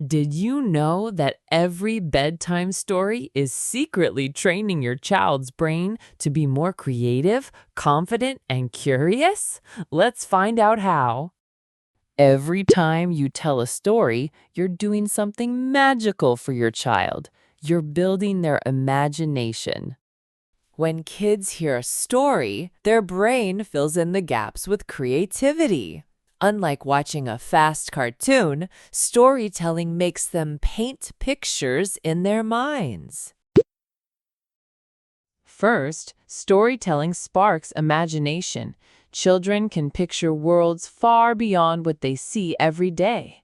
Did you know that every bedtime story is secretly training your child's brain to be more creative, confident, and curious? Let's find out how. Every time you tell a story, you're doing something magical for your child. You're building their imagination. When kids hear a story, their brain fills in the gaps with creativity. Unlike watching a fast cartoon, storytelling makes them paint pictures in their minds. First, storytelling sparks imagination. Children can picture worlds far beyond what they see every day.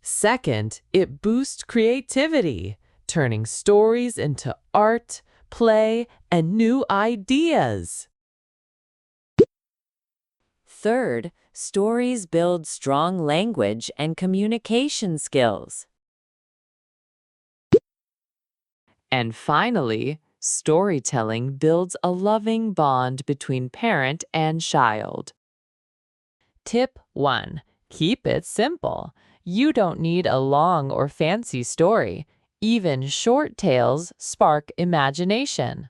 Second, it boosts creativity, turning stories into art, play, and new ideas. Third, stories build strong language and communication skills. And finally, storytelling builds a loving bond between parent and child. Tip 1. Keep it simple. You don't need a long or fancy story. Even short tales spark imagination.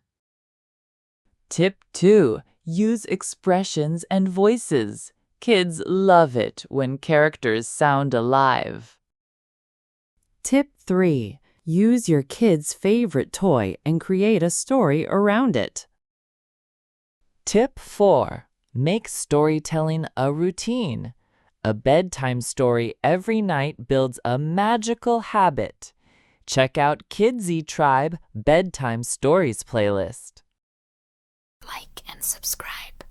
Tip 2. Use expressions and voices. Kids love it when characters sound alive. Tip 3. Use your kid's favorite toy and create a story around it. Tip 4. Make storytelling a routine. A bedtime story every night builds a magical habit. Check out KidzyTribe Bedtime Stories playlist. Like and subscribe.